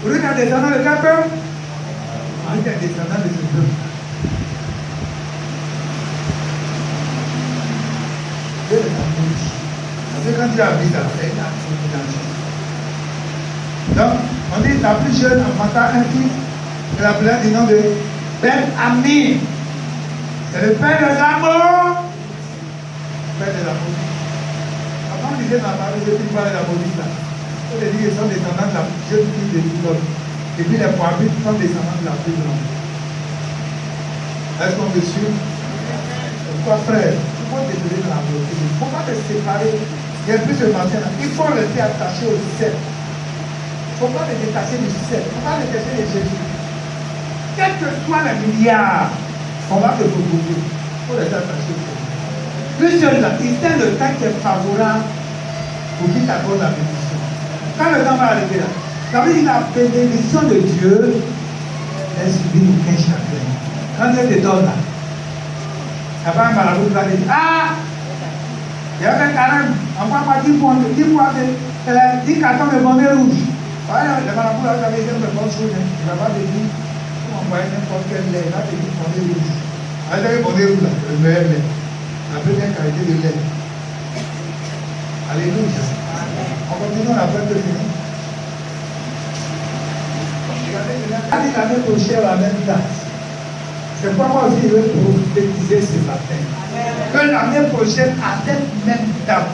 Vous êtes un descendant de quel peuple? Vous êtes un descendant de ce peuple. Dieu les a maudits. Parce que quand Dieu a mis ça, c'est une action financière. Donc, on dit la plus jeune enfanta un fils, et l'appela du nom de Ben-Ami. C'est le père des amours. Père des amours. Avant, on disait dans la parole, je dis pas les amourites là. On dit qu'ils sont descendants de la jeune fille de Lidon. Et puis les Moabites sont descendants de la plus grande. Est-ce qu'on me suit? Pourquoi, frère? Pourquoi te donner dans la beauté? Il ne faut pas te séparer. Il y a plus de matin. Il faut rester attaché au ciel. Il ne faut pas te détacher du ciel. Il ne faut pas te détacher de Jésus. Quel que soit le milliard, on va te proposer. Il faut rester attaché au ciel. Plus seul là, il sait le temps qui est favorable pour qu'il t'accorde la bénédiction. Quand le temps va arriver là, ça veut dire la bénédiction de Dieu est subie aucun chagrin. Quand Dieu te donne là, avant un marabout va dire, ah, il y avait carême, envoie-moi 10 cartons de bonnet rouge. Le marabout là, ça veut dire de bonnes choses. Il ne va pas te dire, pour envoyer n'importe quel lait, là, tu dis bonnet rouge. Alors, le bonnet rouge là, le meilleur lait. La première qualité de lait. Alléluia. On continue la première finir. L'année prochaine, la même date. C'est pourquoi moi aussi je vais prophétiser ce matin. Que l'année prochaine, à cette même date,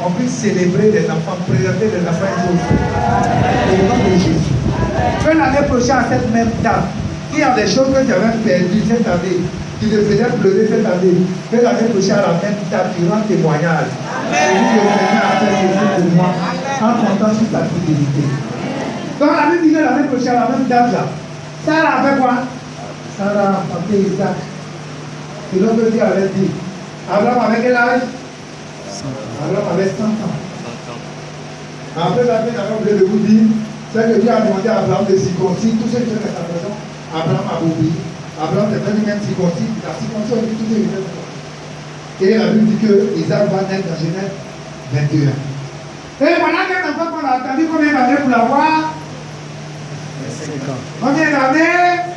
on puisse célébrer les enfants, présenter les enfants au nom de Jésus. Que l'année prochaine, à cette même date, il y a des choses que tu avais perdues cette année, qui te faisaient pleurer cette année, que l'année prochaine, à la même date, tu rends témoignage. Et le Seigneur a fait ceci pour moi, en comptant sur ta fidélité. Donc la Bible dit que l'année prochaine, à la même date là, Sarah a fait quoi? Sarah a porté Isaac. C'est l'homme que Dieu avait dit. Abraham avait quel âge? Abraham avait 100 ans. Après la fin, Abraham voulait vous dire, c'est que Dieu a demandé à Abraham de circoncire tous ceux qui sont dans sa maison. Abraham a oublié. Abraham n'est pas lui-même circoncis. La circoncision dit tout est fait. Et la Bible dit que Isaac va naître dans Genèse 21. Et voilà qu'un enfant qu'on a attendu combien d'années pour l'avoir? Combien d'années?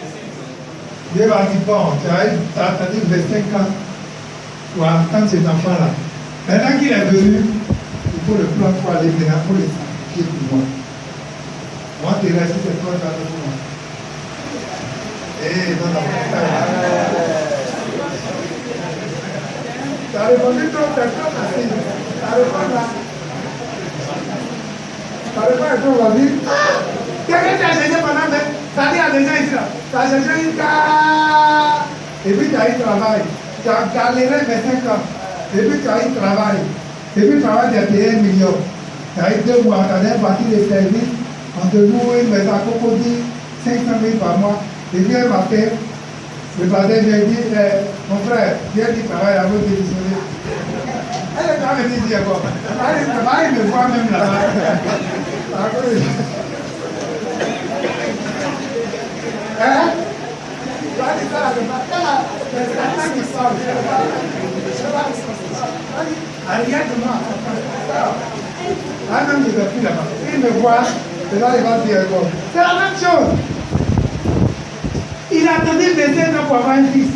Dieu va dire, bon, tu as attendu 25 ans pour attendre cet enfant-là. Maintenant qu'il est venu, il faut le prendre pour aller maintenant pour le sacrifier pour moi. Moi, tu restes cette fois avec moi. Eh, non, non, tu as répondu trop, tu as trop facile. Tu as répondu là. Tu as répondu trop facile. Qu'est-ce que tu as cherché pendant ça dit à des gens ici là. Tu as cherché une carte. Et puis tu as eu travail. Tu as galéré 25 ans. Et puis tu as eu travail. Et puis tu as payé 1 million. Tu as eu 2 mois. Tu as parti de service. On te loue une maison à Cocody, 500 000 par mois. Et puis un matin, le pasteur vient dire, mon frère, viens du travail à votre démissionner. Elle est quand même dit quoi? Elle me voit même là-bas. Hein? Tu as dit ça là, c'est Satan qui sort. Arrière de moi. Ah non, il ne va plus là-bas. Il me voit, et là il va dire quoi? C'est la même chose. Il a attendu 25 ans pour avoir un fils.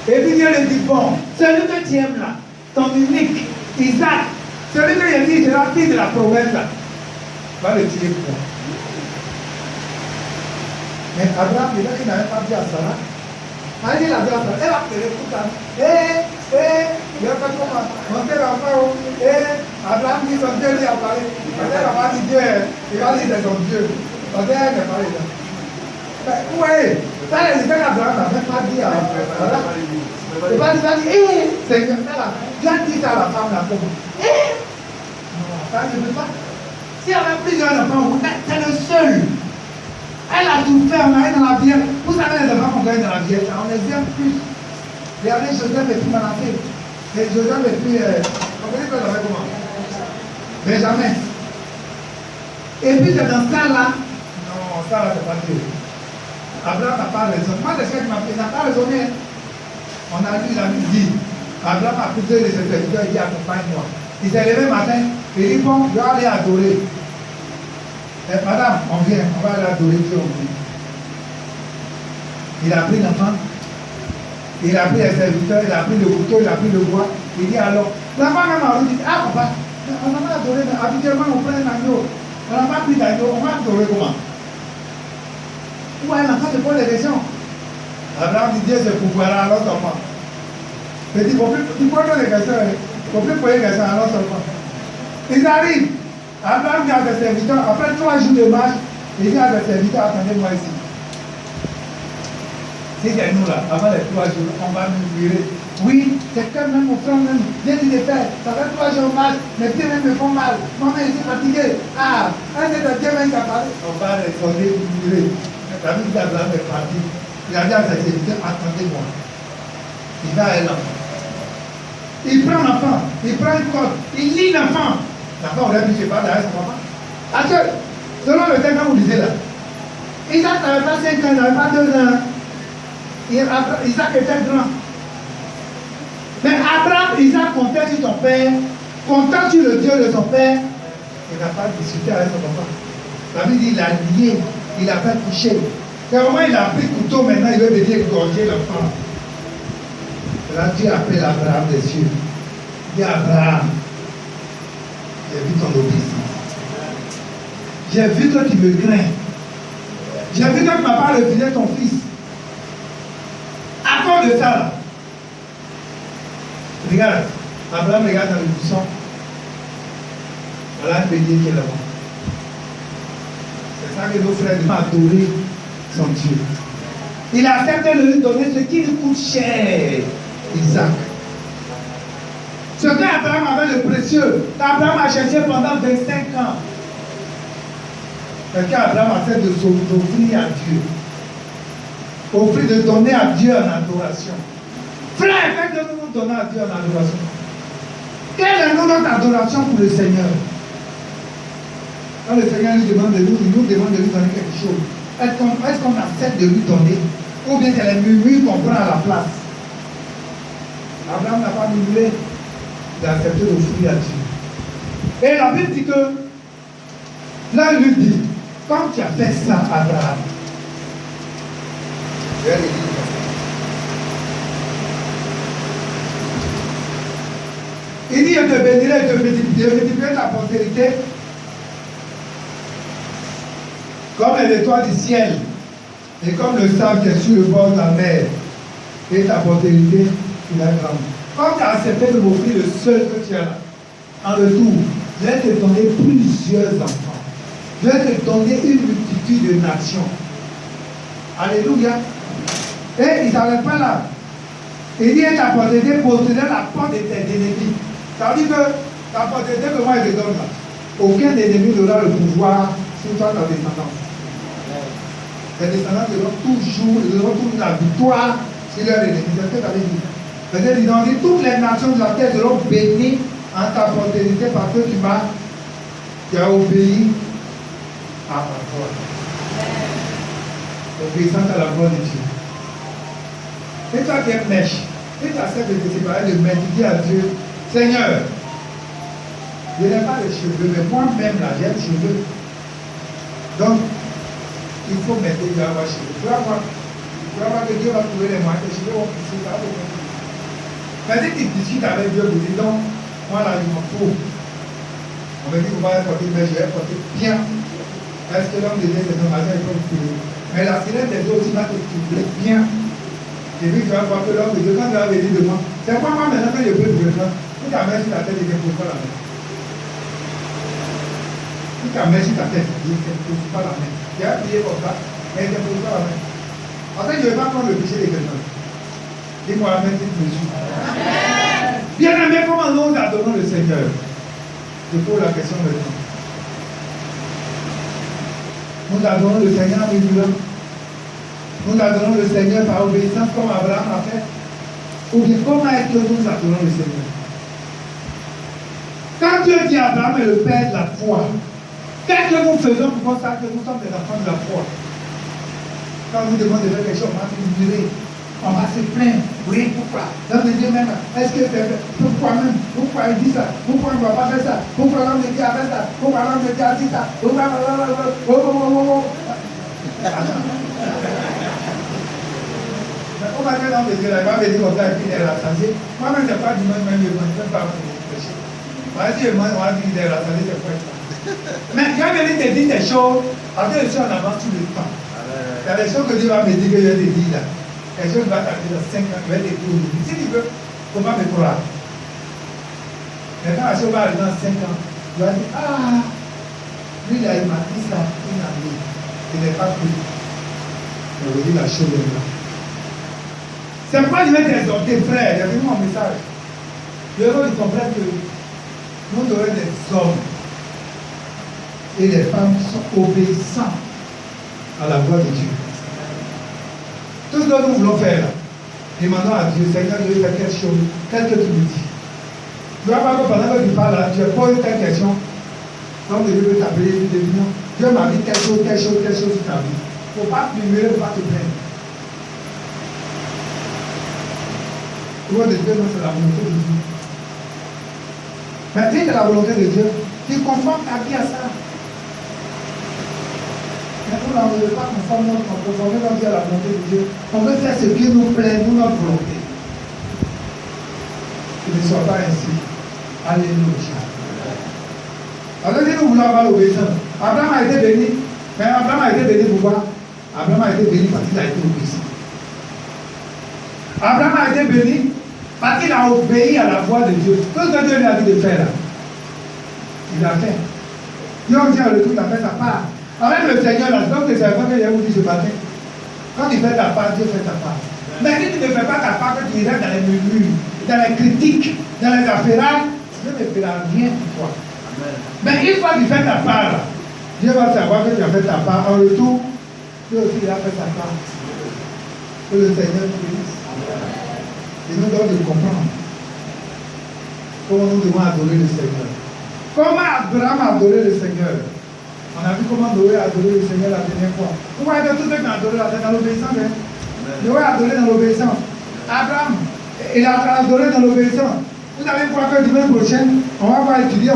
Et puis Dieu lui dit, bon, celui que tu aimes là, ton unique, Isaac, celui que il dit, c'est la fille de la promesse là, va le tuer pour toi. Mais Abraham, il n'avait pas dit à Sarah. Quand il a dit à Sarah, elle a pleuré tout ça. Il a fait comment? Mon père a fait, Abraham dit, son Dieu lui a parlé. Parce qu'elle n'a pas dit Dieu, il va dire c'est son Dieu. Parce qu'elle n'a pas parlé là. Oui, ça, Abraham n'a même pas dit à Sarah. Il va dire, c'est comme ça là. Dieu a dit ça à la femme là. Non, ça ne veut pas. S'il y avait plusieurs enfants, c'est le seul. Elle a tout fait, on a eu dans la vie. Vous savez les enfants qu'on gagne dans la vie, on les aime plus. Regardez Joseph et puis Manassé. Et Joseph et puis, on connaît pas comment? Benjamin. Et puis c'est dans ça là. Non, ça là c'est pas Dieu. Abraham n'a pas raison. Moi je sais qu'il n'a pas raisonné. On a lu la Bible dit. Abraham a poussé les serviteurs, il dit accompagne-moi. Il s'est levé le matin, il dit bon, je vais aller adorer. Madame, on vient, on va aller adorer Dieu. Il a pris l'enfant, il a pris les serviteurs, il a pris le couteau, il a pris le bois. Il dit alors, l'enfant même a dit, ah papa, on n'a pas adoré, mais habituellement on prend un agneau. On n'a pas pris d'agneau, on va adorer comment? Ouais, l'enfant se pose des questions. Abraham dit, Dieu se pouvoira à l'autre enfant. Il dit, il faut plus des questions, il ne faut plus poser des questions à l'autre enfant. Ils arrivent. Abraham dit à ses serviteurs, après 3 jours de marche, il dit à ses serviteurs, attendez-moi ici. Si c'est nous là, avant les 3 jours, on va nous virer. Oui, c'est quand même mon frère même, viens dit de faire, ça fait 3 jours de marche, mes pieds même me font mal. Maman, je suis fatigué. Ah, un de Dieu même qui a parlé. On va répondre, nous virer. David dit Abraham est parti. Il a dit à ses serviteurs, attendez-moi. Il va à l'enfant. Il prend l'enfant, il prend une corde, il lit l'enfant. L'enfant aurait pu se battre derrière son papa. Parce que, selon le texte que vous lisez là, Isaac n'avait pas 5 ans, il n'avait pas 2 ans. Isaac était grand. Mais Abraham, Isaac comptait sur son père, comptait sur le Dieu de son père. Il n'a pas discuté avec son papa. La Bible dit il a lié, il a fait toucher. C'est vraiment il a pris le couteau, maintenant il veut venir égorger l'enfant. Là, Dieu appelle Abraham des cieux. Il dit Abraham, j'ai vu ton obéissance. J'ai vu que tu me crains. J'ai vu que tu m'as pas refusé ton fils. À cause de ça, là. Regarde, Abraham regarde dans le buisson. Voilà un bélier qui est là-bas. C'est ça que nos frères doivent adorer son Dieu. Il a accepté de lui donner ce qui lui coûte cher, Isaac. Ce qu'Abraham avait de précieux, qu'Abraham a cherché pendant 25 ans. C'est qu'Abraham a fait d'offrir à Dieu. Offrir de donner à Dieu en adoration. Frère, quand nous donnons à Dieu en adoration, quelle est notre adoration pour le Seigneur? Quand le Seigneur nous demande de nous, il nous demande de lui donner quelque chose. Est-ce qu'on accepte de lui donner? Ou bien c'est les murmures qu'on prend à la place? Abraham n'a pas murmuré. Il a accepté d'offrir à Dieu. Et la Bible dit que, là il lui dit, quand tu as fait ça, Abraham, je vais le dire. Il dit, je te bénirai, je multiplierai ta postérité comme les étoiles du ciel et comme le sable qui est sur le bord de la mer, et ta postérité sera grande. Quand tu as accepté de m'offrir le seul que tu as là, en retour, je vais te donner plusieurs enfants. Je vais te donner une multitude de nations. Alléluia. Et il ne s'arrête pas là. Il dit, ta postérité possédera la porte de tes ennemis. Ça veut dire que ta postérité que moi je te donne là, aucun ennemi n'aura le pouvoir sur toi, ta descendance. Les descendants auront toujours la victoire sur leur ennemi. C'est ce que tu avais dit. C'est-à-dire, ils ont dit, toutes les nations de la terre seront bénies en ta postérité parce que tu as obéi à ma voix. Obéissance à la voix de Dieu. Et toi qui es mèche, et tu acceptes de te séparer de mèche, tu dis à Dieu, Seigneur, je n'ai pas de cheveux, mais moi-même là, j'ai des cheveux. Donc, il faut mettre Dieu à avoir cheveux. Tu vas voir que Dieu va trouver les moyens, les cheveux vont pousser, ça va beaucoup. Mais dès que tu discutes avec Dieu, tu dis donc, moi là, il m'en faut. On me dit qu'on va porter, mais je vais porter bien. Est-ce que l'homme de Dieu, c'est un matin, il faut le trouver. Mais la silence des autres, il va te trouver bien. Et puis tu vas voir que l'homme de Dieu, quand tu vas venir de moi, c'est quoi moi maintenant que je peux trouver ça? Put ta main sur la tête et ne pose pas la main. Put ta main sur ta tête et ne pose pas la main. Tu as prié comme ça, mais ne pose pas la main. En fait, je ne vais pas prendre le péché de quelqu'un. Dis-moi Amen, tu me suis. Bien aimé, comment nous adorons le Seigneur? Je pose la question maintenant. Nous adorons le Seigneur en murmurant. Nous adorons le Seigneur par obéissance comme Abraham a fait. Ou bien comment est-ce que nous adorons le Seigneur? Quand Dieu dit Abraham est le père de la foi, qu'est-ce que nous faisons pour ça que nous sommes des enfants de la foi? Quand nous demandons de faire quelque chose, on va murmurer. On va se plaindre. Oui, pourquoi? L'homme de Dieu même, est-ce que pourquoi même? Pourquoi il dit ça? Pourquoi il ne va pas faire ça? Pourquoi l'homme de Dieu a fait ça? Pourquoi l'homme de Dieu a dit ça? Pourquoi? On va dire l'homme de Dieu, il va venir comme ça et puis il est rassasié. Moi-même, je n'ai pas du même je ne peux pas pécher. On va dire, on va dire qu'il est rassasié, c'est quoi ça? Mais il va venir te dire des choses, après je suis en avance tout le temps. Il y a des choses que Dieu va me dire que je vais te dire là. Les choses vont t'arriver dans 5 ans, je vais te dire aujourd'hui. Si tu veux, comment me croire? Mais quand la chose va arriver dans 5 ans, tu vas dire, ah, lui là, il m'a dit ça, une année. Il n'est pas pris. Je vous dis la chose est là. C'est pourquoi je vais t'exhorter, frère. J'ai vu mon message. Je veux que tu comprennes que nous devons être des hommes et les femmes qui sont obéissants à la voix de Dieu. Tout ce que nous voulons faire, demandons à Dieu, Seigneur, je vais faire quelque chose, tel que tu me dis. Tu vas voir que pendant que tu parles là, tu poses telle question, donc Dieu veut t'appeler, Dieu m'a dit telle chose sur ta vie. Il ne faut pas murmurer, il ne faut pas te plaindre. La volonté de Dieu, c'est la volonté de Dieu. Mais si c'est la volonté de Dieu, tu conformes ta vie à ça. Mais nous, on ne veut pas conformer notre vie à la volonté de Dieu. On veut faire ce qui nous plaît, nous, notre volonté. Que ne soit pas ainsi. Alléluia. Alors, si nous voulons avoir l'obéissance, Abraham a été béni. Mais Abraham a été béni pourquoi? Abraham a été béni parce qu'il a été obéissant. Abraham a été béni parce qu'il a obéi à la voix de Dieu. Tout ce que Dieu lui a dit de faire là, il a fait. Dieu dit à retour, il a fait sa part. Avec le Seigneur, là, donc le Seigneur que j'ai vous dit ce matin, quand tu fais ta part, Dieu fait ta part. Mais si tu ne fais pas ta part, que tu irais dans les murmures, dans les critiques, dans les affaires, Dieu ne fera rien pour toi. Mais une fois que tu fais ta part, là, Dieu va savoir que tu as fait ta part. En retour, Dieu aussi il a fait sa part. Que le Seigneur nous bénisse. Et nous donne de comprendre comment nous devons adorer le Seigneur. Comment Abraham a adoré le Seigneur? On a vu comment Noé a adoré le Seigneur la dernière fois. Vous voyez que tous ceux qui ont adoré dans l'obéissance, hein? Noé a adoré dans l'obéissance. Abraham, il a adoré dans l'obéissance. Vous allez voir que dimanche prochain, on va étudier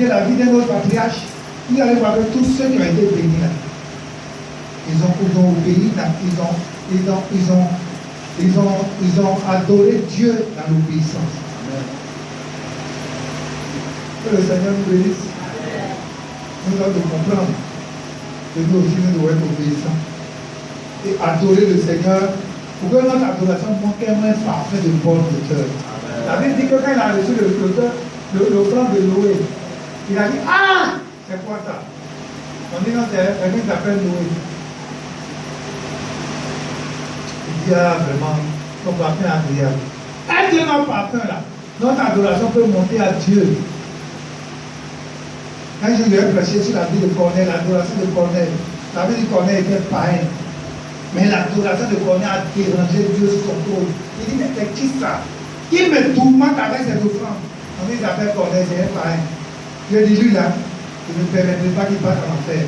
la vie d'un autre patriarche. Vous allez voir que tous ceux qui ont été bénis là, ils ont obéi, ils ont adoré Dieu dans l'obéissance. Que le Seigneur nous bénisse. Nous devons comprendre que nous aussi nous devons être obéissants et adorer le Seigneur pour que notre adoration montre un parfait de bon de cœur. La Bible dit que quand il a reçu l'offrande de Noé, il a dit, ah, c'est quoi ça? On dit non, c'est quelqu'un qui s'appelle Noé. Il dit, ah, vraiment, ton parfum est agréable. Est-ce que notre parfum là, notre adoration peut monter à Dieu? Quand je lui ai prêché sur la vie de Corneille, l'adoration de Corneille, la vie de Corneille était païenne. Mais l'adoration de Corneille a dérangé Dieu sur son trône. Il dit, mais c'est qui ça? Qui me tourmente avec ses offrandes? On dit, il s'appelle Corneille, c'est un païen. Dieu dit, lui là, je ne permettrai pas qu'il parte en enfer.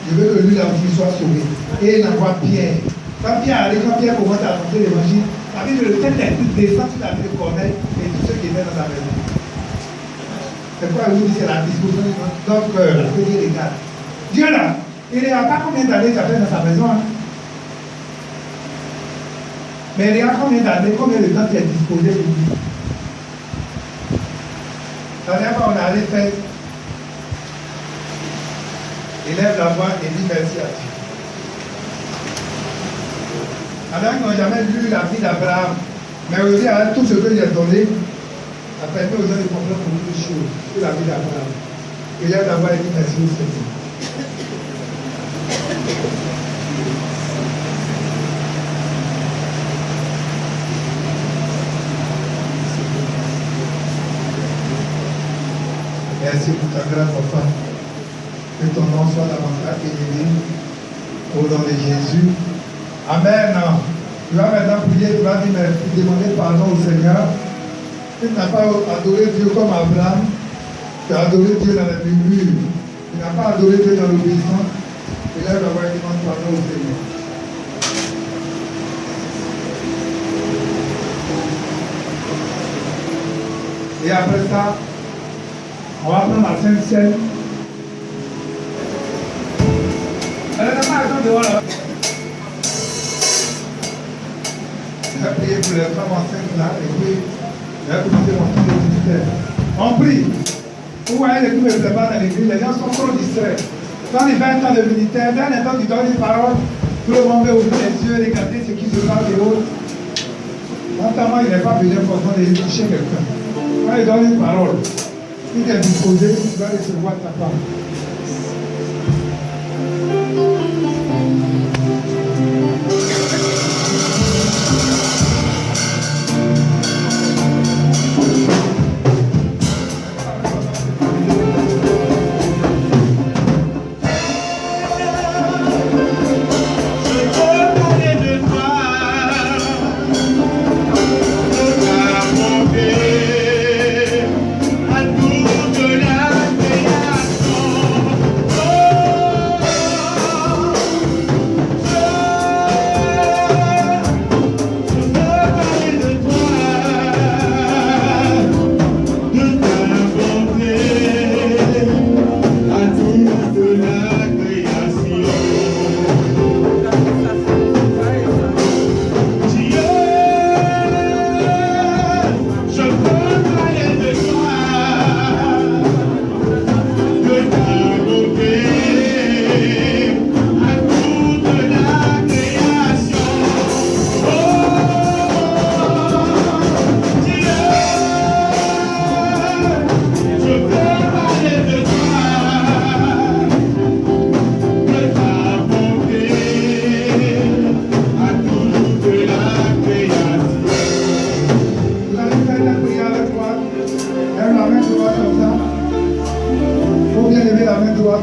Je veux que lui là aussi soit sauvé. Et il envoie Pierre. Quand Pierre arrive, quand Pierre commence à annoncer l'évangile, la Bible le Saint-Esprit descend sur la vie de Corneille et tous ceux qui étaient dans sa maison. C'est pourquoi je vous dis, c'est la disposition de notre cœur. Là, que Dieu regarde. Dieu là, il n'y a pas combien d'années ça fait dans sa maison. Hein? Mais il y a combien d'années, combien de temps tu es disposé pour lui? La dernière fois, on est allé faire. Il lève la voix et dit merci à Dieu. La dernière fois, on n'a jamais lu la vie d'Abraham. Mais aujourd'hui, avec tout ce que j'ai donné, ça permet aux gens de comprendre beaucoup de choses sur la vie d'Abraham. Il lève la voix et dit merci au Seigneur. Merci pour ta grâce, papa. Que ton nom soit davantage élevé au nom de Jésus. Amen. Tu vas maintenant prier, tu vas demander pardon au Seigneur. Tu n'as pas adoré Dieu comme Abraham. Tu as adoré Dieu dans les murmures. Tu n'as pas adoré Dieu dans l'obéissance. Et là, tu vas demander pardon au Seigneur. après ça, on va prendre la Sainte Seine. Elle n'a pas raison de voir là. Je vais prier pour les femmes enceintes là et puis je vais commencer mon tour de ministère. On prie. Vous voyez les coups ne plaît pas dans l'église, les gens sont trop distraits. Quand il fait un temps de ministère, dans un temps qui donne une parole, tout le monde veut ouvrir les yeux, regarder ce qui se passe et autres. Notamment, il n'est pas besoin forcément de toucher quelqu'un. Quand il donne une parole, si tu es disposé, tu dois recevoir ta part.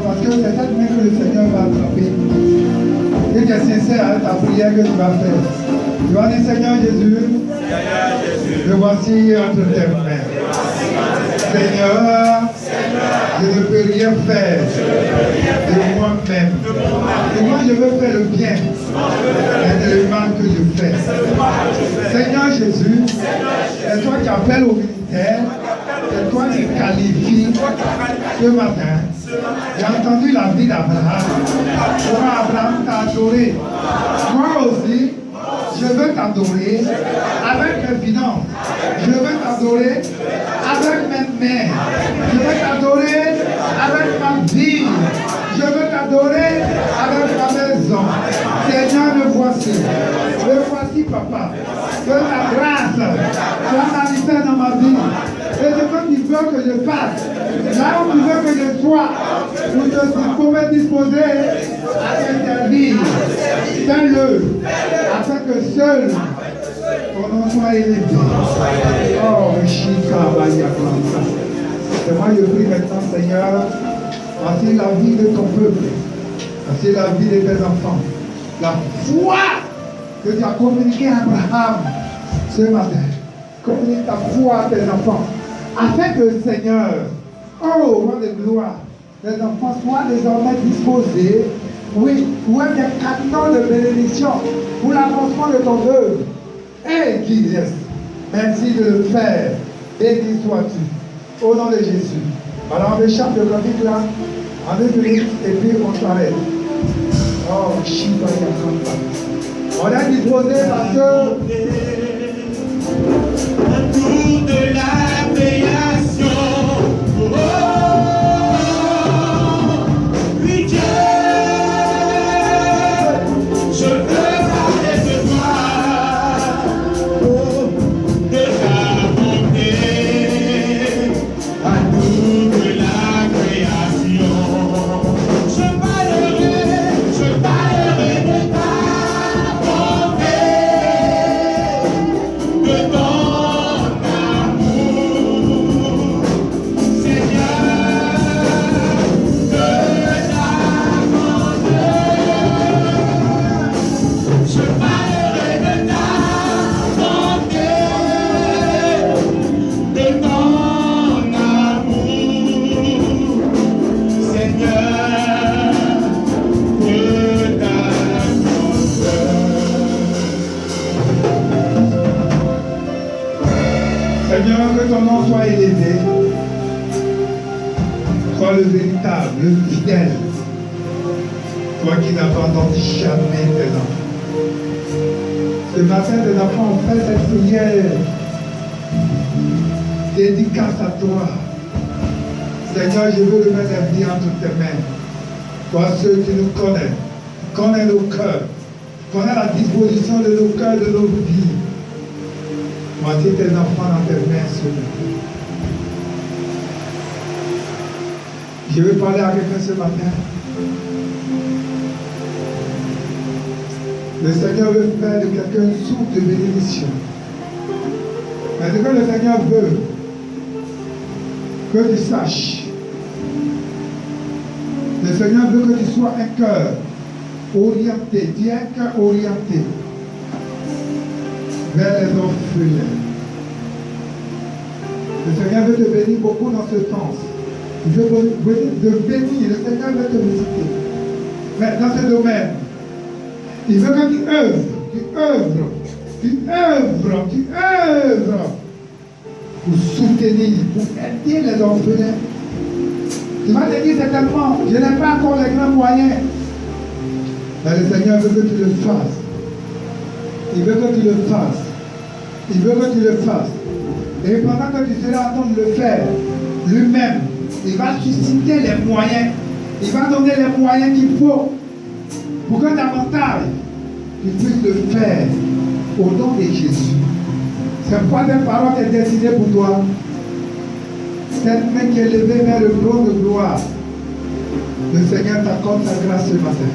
Parce que c'est cette main que le Seigneur va attraper. Et tu es sincère avec ta prière que tu vas faire. Tu vas dire, Seigneur Jésus, me voici entre tes mains. Seigneur, je ne peux rien faire de moi-même. Et moi, je veux faire le bien. Mais c'est le mal que je fais. Seigneur Jésus, c'est toi qui appelles au ministère. C'est toi qui qualifies ce matin. J'ai entendu la vie d'Abraham. Comment Abraham t'a adoré. Moi aussi, je veux t'adorer avec mes finances. Je veux t'adorer avec mes mains. Je veux t'adorer avec ma vie. Je veux t'adorer avec ma maison. Seigneur, me voici. Me voici, papa. Que ta grâce soit manifeste dans ma vie. Et ce que tu veux que je fasse, là où tu veux que je sois, où je pouvais disposer à t'interdire. Fais-le, afin que seul ton nom soit élevé. Oh, Shikabaya Klanta. Et moi je prie maintenant, Seigneur, voici la vie de ton peuple, voici la vie de tes enfants, la foi que tu as communiquée à Abraham ce matin. Communique ta foi à tes enfants. Afin que le Seigneur, oh, roi de gloire, les enfants soient désormais disposés, oui, pour être des canons de bénédiction pour l'avancement de ton œuvre. Et Jesus, merci de le faire. Béni sois-tu. Au nom de Jésus. Alors on échappe de chronique là, en 2 minutes, et puis on s'arrête. Oh, Shiba Yakanta. On est disposé parce que tout de la création. Oh, oui, Dieu, je veux parler de toi, oh, de ta bonté à toute la création. Je parlerai de ta bonté. Toi le véritable, le fidèle. Toi qui n'abandonnes jamais tes enfants. Ce matin, les enfants ont fait cette prière. Dédicace à toi. Seigneur, je veux remettre la vie entre tes mains. Toi, ceux qui nous connaissent, connais nos cœurs, connais la disposition de nos cœurs, de nos vies. Mettez tes enfants dans tes mains ce matin. Je veux parler à quelqu'un ce matin. Le Seigneur veut faire de quelqu'un une source de bénédiction. Mais ce que le Seigneur veut, que tu saches, le Seigneur veut que tu sois un cœur orienté, tu es un cœur orienté vers les orphelins. Le Seigneur veut te bénir beaucoup dans ce sens. Il veut te bénir, le Seigneur veut te visiter. Mais dans ce domaine, il veut que tu œuvres pour soutenir, pour aider les orphelins. Tu vas te dire certainement, je n'ai pas encore les grands moyens. Mais le Seigneur veut que tu le fasses. Il veut que tu le fasses. Il veut que tu le fasses. Et pendant que tu seras en train de le faire, lui-même, il va susciter les moyens. Il va donner les moyens qu'il faut pour que davantage tu puisses le faire au nom de Jésus. C'est quoi cette parole qui est destinée pour toi? Cette main qui est levée vers le trône de gloire. Le Seigneur t'accorde sa grâce ce matin.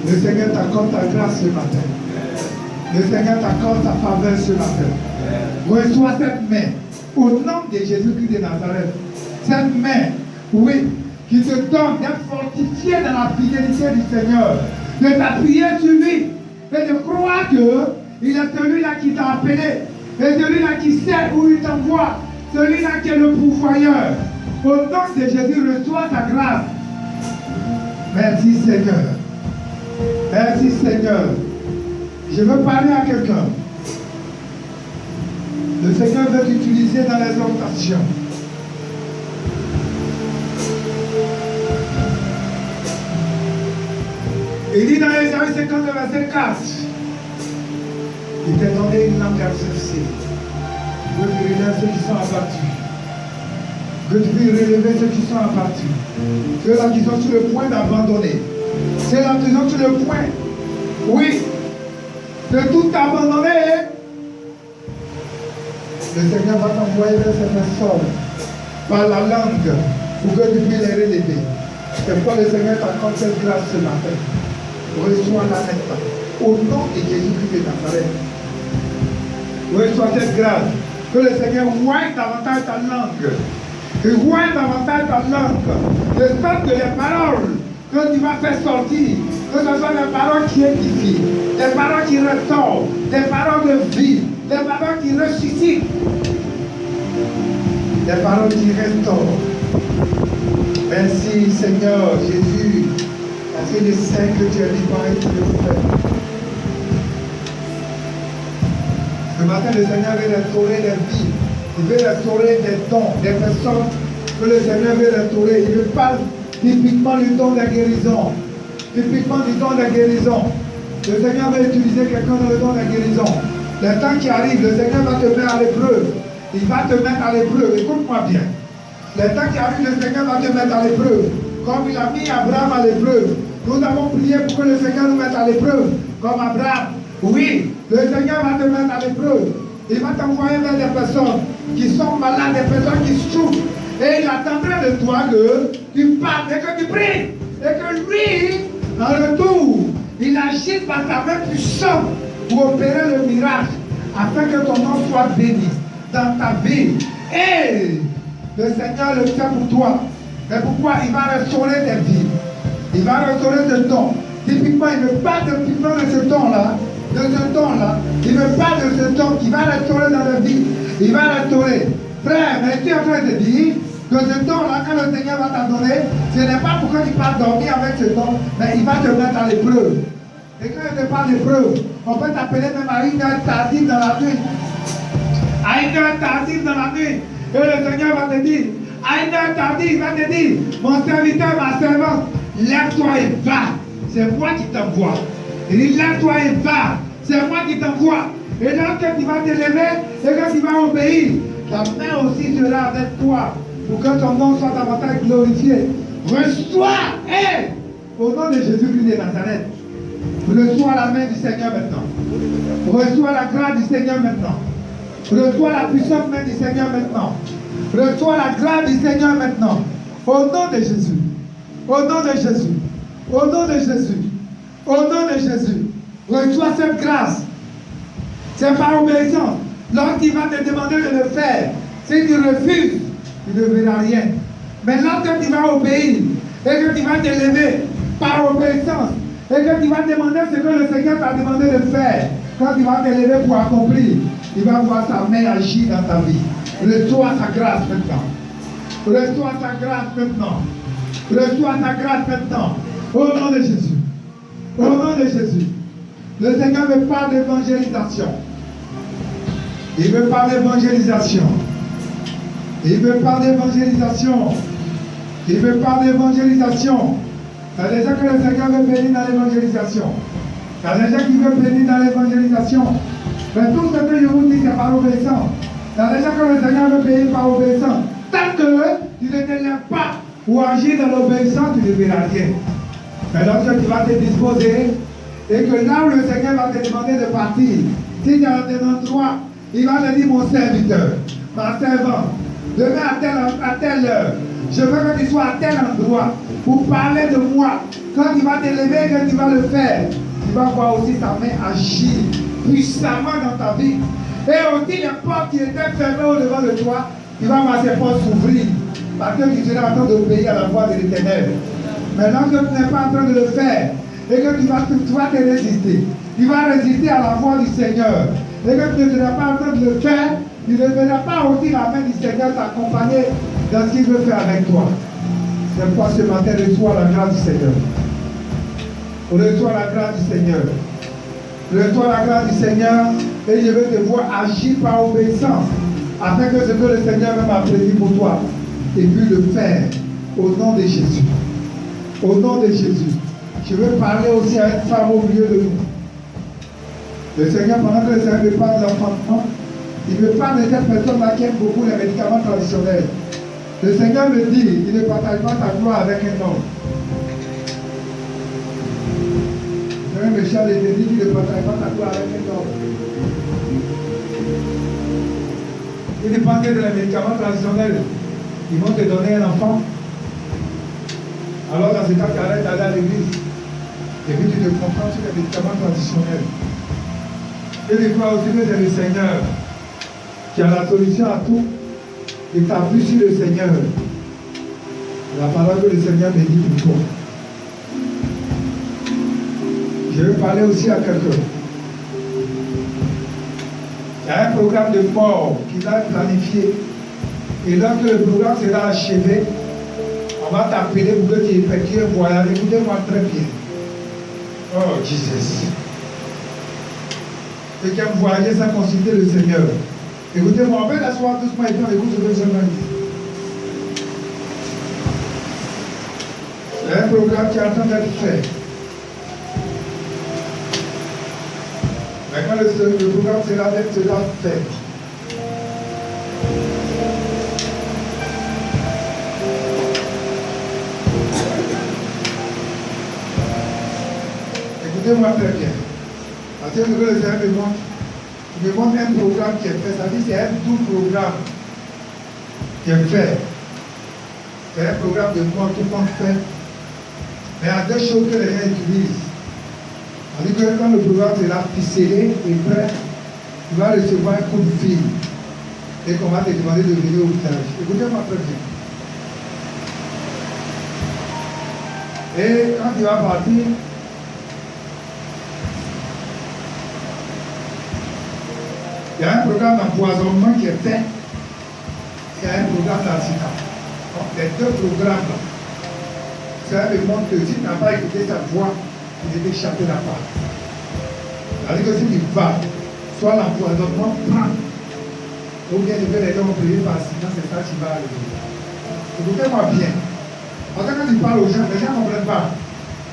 Le Seigneur t'accorde ta grâce ce matin. Le Seigneur t'accorde ta faveur ce matin. Reçois cette main au nom de Jésus-Christ de Nazareth. Cette main, oui, qui te donne d'être fortifié dans la fidélité du Seigneur, de t'appuyer sur lui et de croire qu'il est celui-là qui t'a appelé et celui-là qui sait où il t'envoie, celui-là qui est le pourvoyeur. Au nom de Jésus, reçois ta grâce. Merci Seigneur. Merci Seigneur. Je veux parler à quelqu'un. Le Seigneur veut t'utiliser dans l'exhortation. Il dit dans Ésaïe 50, verset 4, il t'a donné une langue exercée. Que tu relèves ceux qui sont abattus. Que tu puisses relever ceux qui sont abattus. Ceux-là qui sont sur le point d'abandonner. Ceux-là qui sont sur le point, oui, de tout abandonner. Le Seigneur va t'envoyer vers ces personnes par la langue pour que tu puisses les relever. C'est pourquoi le Seigneur t'accorde cette grâce ce matin. Reçois-la maintenant. Au nom de Jésus-Christ de Nazareth. Reçois cette grâce. Que le Seigneur voie davantage ta langue. Qu'il voie davantage ta langue. De sorte que les paroles que tu vas faire sortir, que ce soit des paroles qui édifient, des paroles qui restaurent, des paroles de vie, des paroles qui ressuscitent, des paroles qui restaurent. Merci Seigneur Jésus, parce que je sais que tu es vivant et tu le fais. Ce matin, le Seigneur veut restaurer les vies, il veut restaurer des dons, des personnes que le Seigneur veut restaurer. Il veut parler typiquement du don de la guérison. Typiquement du don de la guérison. Le Seigneur va utiliser quelqu'un dans le don de la guérison. Le temps qui arrive, le Seigneur va te mettre à l'épreuve. Il va te mettre à l'épreuve. Écoute-moi bien. Le temps qui arrive, le Seigneur va te mettre à l'épreuve. Comme il a mis Abraham à l'épreuve. Nous avons prié pour que le Seigneur nous mette à l'épreuve. Comme Abraham. Oui, le Seigneur va te mettre à l'épreuve. Il va t'envoyer vers des personnes qui sont malades, des personnes qui souffrent. Et il attendra de toi que tu parles et que tu pries. Et que lui, en retour, il agit par ta main puissante pour opérer le miracle, afin que ton nom soit béni dans ta vie. Et le Seigneur le fait pour toi. Mais pourquoi? Il va restaurer tes vies. Il va restaurer ce don. Typiquement, il me parle typiquement de ce don-là. De ce don-là. Il me parle de ce don qui va restaurer dans la vie. Il va restaurer. Frère, mais tu es en train de dire que ce don-là, quand le Seigneur va t'en donner, ce n'est pas pour que tu parles dormir avec ce don, mais il va te mettre à l'épreuve. Et quand il te parle d'épreuve, on peut t'appeler même à une heure tardive dans la nuit. À une heure tardive dans la nuit. Et le Seigneur va te dire, À une heure tardive, il va te dire, mon serviteur, ma servante, lève-toi et va. C'est moi qui t'envoie. Il dit, lève-toi et va. C'est moi qui t'envoie. Et donc, quand tu vas te lever et quand tu vas obéir, ta main aussi sera avec toi pour que ton nom soit davantage glorifié. Reçois, au nom de Jésus-Christ de Nazareth, reçois la main du Seigneur maintenant. Reçois la grâce du Seigneur maintenant. Reçois la puissante main du Seigneur maintenant. Reçois la grâce du Seigneur maintenant. Au nom de Jésus. Au nom de Jésus. Au nom de Jésus. Au nom de Jésus. Reçois cette grâce. C'est par obéissance. Lorsqu'il va te demander de le faire, si tu refuses, tu ne verras rien. Mais lorsque tu vas obéir, et que tu vas te lever par obéissance, et que tu vas demander ce que le Seigneur t'a demandé de faire, quand tu vas te lever pour accomplir, il va voir sa main agir dans ta vie. Reçois sa grâce maintenant. Reçois sa grâce maintenant. Reçois sa grâce maintenant. Au nom de Jésus. Au nom de Jésus. Le Seigneur me parle d'évangélisation. Il me parle d'évangélisation. Il me parle d'évangélisation. Il me parle d'évangélisation. Il y a des gens que le Seigneur veut bénir dans l'évangélisation. Il y a des gens qui veulent bénir dans l'évangélisation. Mais tout ce que je vous dis, c'est par obéissance. Il y a des gens que le Seigneur veut bénir par obéissance. Tant que tu ne t'élèves pas ou agir dans l'obéissance, tu ne verras rien. Mais lorsque tu vas te disposer, et que là où le Seigneur va te demander de partir, si tu es à un endroit, il va te dire, mon serviteur, ma servante, demain à telle heure, je veux que tu sois à tel endroit pour parler de moi. Quand tu vas te lever, quand tu vas le faire, tu vas voir aussi ta main agir puissamment dans ta vie. Et aussi les portes qui étaient fermées au-devant de toi, tu vas voir ces portes s'ouvrir. Parce que tu seras en train d'obéir à la voix de l'Éternel. Maintenant que tu n'es pas en train de le faire, et que tu vas te résister, tu vas résister à la voix du Seigneur, et que tu ne seras pas en train de le faire, tu ne verras pas aussi la main du Seigneur t'accompagner dans ce qu'il veut faire avec toi. C'est pourquoi ce matin, reçois la grâce du Seigneur. Reçois la grâce du Seigneur. Reçois la grâce du Seigneur et je veux te voir agir par obéissance afin que ce que le Seigneur m'a prévu pour toi, et puis le faire au nom de Jésus. Au nom de Jésus. Je veux parler aussi à une femme au milieu de nous. Le Seigneur, pendant que le Seigneur me parle de l'enfantement, il me parle de cette personne-là qui aime beaucoup les médicaments traditionnels. Le Seigneur me dit, il ne partage pas ta gloire avec un homme. Le Seigneur me charge et me dit, il ne partage pas ta gloire avec un homme. Il dépendait de les médicaments traditionnels. Ils vont te donner un enfant. Alors dans ce cas, tu arrêtes d'aller à l'église. Et puis tu te comprends sur les médicaments traditionnels. Et je crois aussi que c'est le Seigneur qui a la solution à tout. Et tu as vu sur le Seigneur. La parole que le Seigneur me dit pour toi. Je vais parler aussi à quelqu'un. Il y a un programme de mort qui va être planifié. Et lorsque le programme sera achevé, on va t'appeler pour que tu effectues un voyage. Écoutez-moi très bien. Oh, Jesus. Et qui aime voyager sans consulter le Seigneur. Écoutez-moi, on va l'asseoir doucement et puis on écoute ce que le Seigneur dit. C'est un programme qui est en train d'être fait. Mais quand le programme sera fait, écoutez-moi très bien. Parce que le Seigneur me montre, il me montre un programme qui est fait. Ça dit c'est un tout programme qui est fait. C'est un programme de mort tout le monde fait. Mais il y a deux choses que les gens utilisent. C'est-à-dire que quand le programme sera ficelé et prêt, tu vas recevoir un coup de fil et qu'on va te demander de venir au village. Écoutez-moi très bien. Et quand tu vas partir, il y a un programme d'empoisonnement qui est fait. Il y a un programme d'accident. Donc les deux programmes, ça me montre que si tu n'as pas écouté sa voix, tu ne t'échapper la part. C'est-à-dire que si tu vas, soit l'empoisonnement prend, ou bien tu veux les gens opérés par accident, c'est ça qui va arriver. Écoutez-moi bien. Parce que quand tu parles aux gens, les gens ne comprennent pas.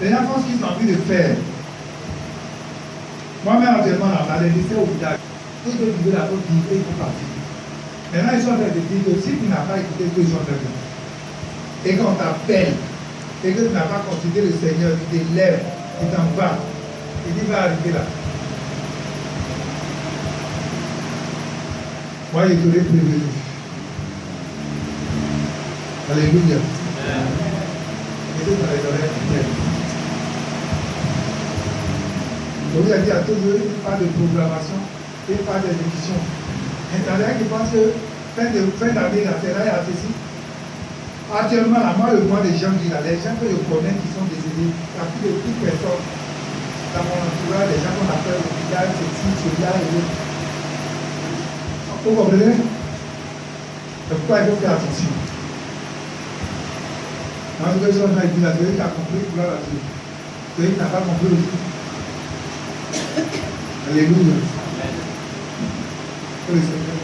Les gens font ce qu'ils ont envie de faire. Moi-même, actuellement, là, on a des lycées au village. Ils veulent vivre la côte d'Ivoire, ils font partir. Maintenant, ils sont en train de dire que si tu n'as pas écouté ce qu'ils sont en train de dire, et qu'on t'appelle, et que tu n'as pas considéré le Seigneur, tu te lèves, tu t'en vas, et tu vas arriver là. Moi, je t'aurais prévenu. Alléluia. Et c'est dans les oreilles fidèles. On lui a dit à toujours une phase de programmation, une phase d'exécution. Maintenant, qui pense que fin d'année, la ferraille a ceci. Actuellement, là, moi, le mois de janvier, là, les gens que je connais qui sont décédés, il y a plus de 10 personnes dans mon entourage, les gens qu'on appelle au village, ceci, cela et l'autre. Vous comprenez? C'est pourquoi il faut faire attention. Dans ce que je dit là, celui qui a compris, gloire à Dieu. Celui qui n'a pas compris aussi. Alléluia. Que le Seigneur